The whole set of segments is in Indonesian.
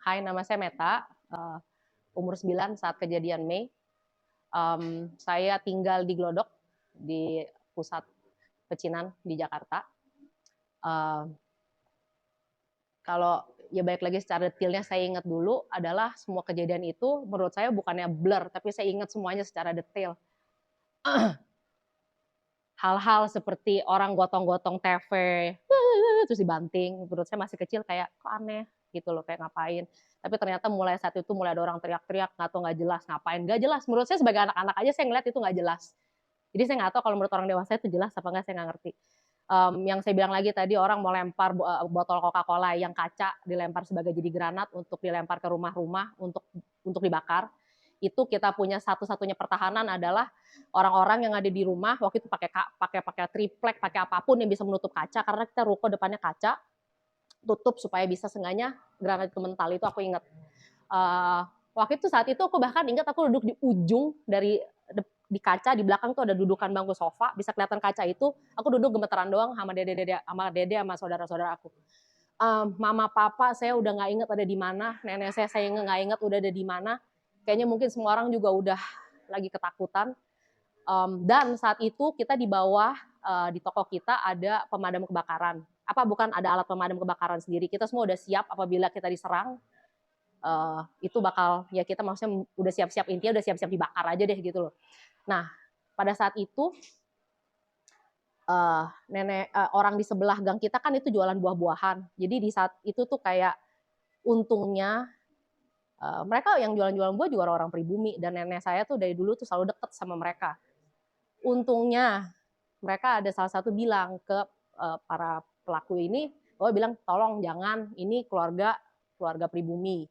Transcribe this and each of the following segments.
Hai, nama saya Meta, umur 9 saat kejadian Mei. Saya tinggal di Glodok, di pusat pecinan di Jakarta. Kalau ya baik lagi secara detailnya saya ingat dulu adalah semua kejadian itu menurut saya bukannya blur, tapi saya ingat semuanya secara detail. Hal-hal seperti orang gotong-gotong TV, terus dibanting, menurut saya masih kecil kayak kok aneh gitu loh, kayak ngapain. Tapi ternyata mulai saat itu mulai ada orang teriak-teriak, atau nggak jelas ngapain, nggak jelas. Menurut saya sebagai anak-anak aja saya ngeliat itu nggak jelas. Jadi saya nggak tahu kalau menurut orang dewasa itu jelas apa nggak, saya nggak ngerti. Yang saya bilang lagi tadi, orang mau lempar botol Coca-Cola yang kaca, dilempar sebagai jadi granat untuk dilempar ke rumah-rumah untuk dibakar. Itu kita punya satu-satunya pertahanan adalah orang-orang yang ada di rumah waktu itu pakai triplek, pakai apapun yang bisa menutup kaca, karena kita ruko depannya kaca, tutup supaya bisa seenggaknya granat itu mental. Itu aku ingat. Waktu itu saat itu aku bahkan ingat aku duduk di ujung di kaca, di belakang tuh ada dudukan bangku sofa, bisa kelihatan kaca itu, aku duduk gemeteran doang sama dede sama saudara-saudara aku. Mama papa saya udah nggak inget ada di mana, nenek saya nggak inget udah ada di mana. Kayaknya mungkin semua orang juga udah lagi ketakutan. Dan saat itu kita di bawah, di toko kita ada pemadam kebakaran. Bukan ada alat pemadam kebakaran sendiri. Kita semua udah siap apabila kita diserang, itu bakal ya kita maksudnya udah siap-siap, intinya udah siap-siap dibakar aja deh gitu loh. Nah, pada saat itu orang di sebelah gang kita kan itu jualan buah-buahan. Jadi di saat itu tuh kayak untungnya mereka yang jualan-jualan buah juga orang pribumi, dan nenek saya tuh dari dulu tuh selalu deket sama mereka. Untungnya mereka ada salah satu bilang ke para pelaku ini, bilang tolong jangan, ini keluarga pribumi.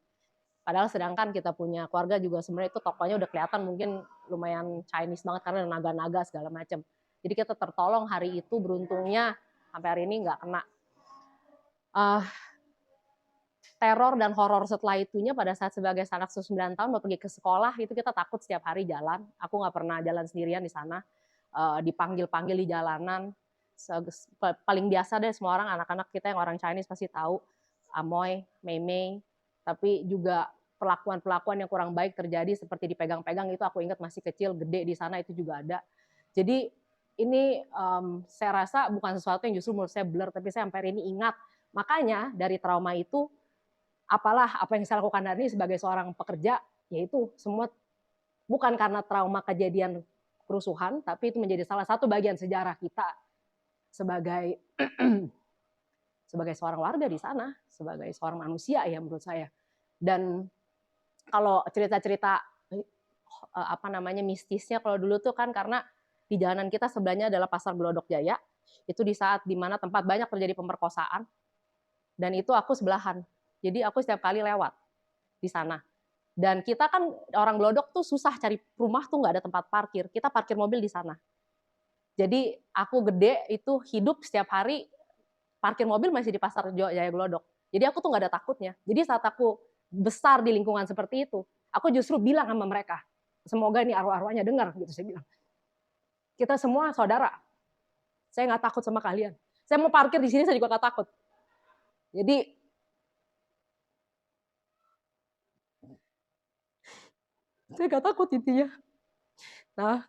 Padahal sedangkan kita punya keluarga juga sebenarnya itu tokonya udah kelihatan mungkin lumayan Chinese banget karena naga-naga segala macam. Jadi kita tertolong hari itu, beruntungnya sampai hari ini nggak kena. Teror dan horor setelah itunya pada saat sebagai anak 9 tahun mau pergi ke sekolah, itu kita takut setiap hari jalan. Aku nggak pernah jalan sendirian di sana. Dipanggil-panggil di jalanan. Paling biasa deh semua orang, anak-anak kita yang orang Chinese pasti tahu. Amoy, Mei. Tapi juga perlakuan-perlakuan yang kurang baik terjadi seperti dipegang-pegang, itu aku ingat masih kecil, gede di sana itu juga ada. Jadi ini saya rasa bukan sesuatu yang justru menurut saya blur, tapi saya sampai hari ini ingat. Makanya dari trauma itu, apa yang saya lakukan hari ini sebagai seorang pekerja, yaitu semua bukan karena trauma kejadian kerusuhan, tapi itu menjadi salah satu bagian sejarah kita sebagai seorang warga di sana, sebagai seorang manusia ya menurut saya. Dan kalau cerita-cerita mistisnya, kalau dulu tuh kan karena di jalanan kita sebelahnya adalah Pasar Glodok Jaya, itu di saat dimana tempat banyak terjadi pemerkosaan, dan itu aku sebelahan. Jadi aku setiap kali lewat di sana. Dan kita kan orang Glodok tuh susah cari rumah tuh, nggak ada tempat parkir. Kita parkir mobil di sana. Jadi aku gede itu hidup setiap hari parkir mobil masih di Pasar Jaya Glodok. Jadi aku tuh nggak ada takutnya. Jadi saat aku besar di lingkungan seperti itu, aku justru bilang sama mereka, semoga ini arwah-arwahnya dengar gitu, saya bilang. Kita semua saudara. Saya nggak takut sama kalian. Saya mau parkir di sini saya juga nggak takut. Jadi saya nggak takut intinya. Nah,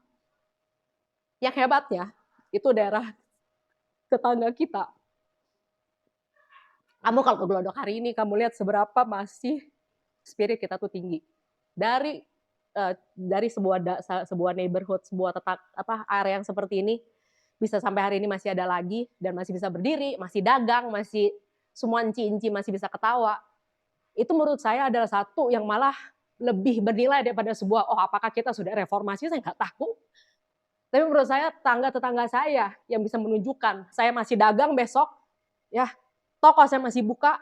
yang hebatnya itu daerah tetangga kita. Kamu kalau ke Glodok hari ini, kamu lihat seberapa masih spirit kita tuh tinggi. Dari sebuah neighborhood, sebuah area yang seperti ini bisa sampai hari ini masih ada lagi, dan masih bisa berdiri, masih dagang, masih semua enci-enci masih bisa ketawa. Itu menurut saya adalah satu yang malah lebih bernilai daripada sebuah, apakah kita sudah reformasi, saya nggak tahu. Tapi menurut saya tetangga saya yang bisa menunjukkan saya masih dagang besok, ya toko saya masih buka,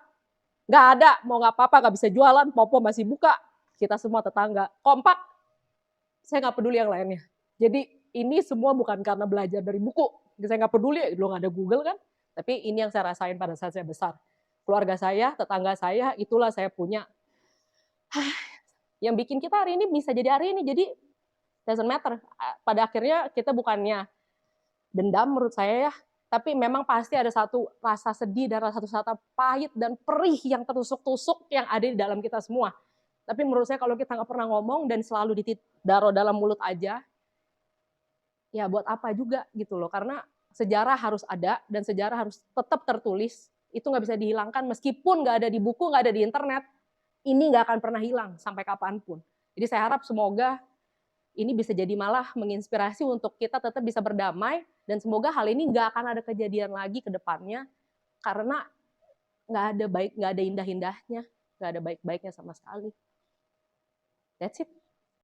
nggak ada, mau nggak apa-apa, nggak bisa jualan, popo masih buka, kita semua tetangga kompak, saya nggak peduli yang lainnya. Jadi ini semua bukan karena belajar dari buku, saya nggak peduli, belum ada Google kan, tapi ini yang saya rasain pada saat saya besar. Keluarga saya, tetangga saya, itulah saya punya. Yang bikin kita hari ini bisa jadi hari ini, jadi doesn't matter. Pada akhirnya kita bukannya dendam menurut saya ya, Tapi memang pasti ada satu rasa sedih dan rasa pahit dan perih yang tertusuk-tusuk yang ada di dalam kita semua. Tapi menurut saya kalau kita nggak pernah ngomong dan selalu ditaruh dalam mulut aja, ya buat apa juga gitu loh. Karena sejarah harus ada dan sejarah harus tetap tertulis. Itu nggak bisa dihilangkan meskipun nggak ada di buku, nggak ada di internet. Ini nggak akan pernah hilang sampai kapanpun. Jadi saya harap semoga ini bisa jadi malah menginspirasi untuk kita tetap bisa berdamai dan semoga hal ini nggak akan ada kejadian lagi ke depannya karena nggak ada indah-indahnya, nggak ada baik-baiknya sama sekali. That's it.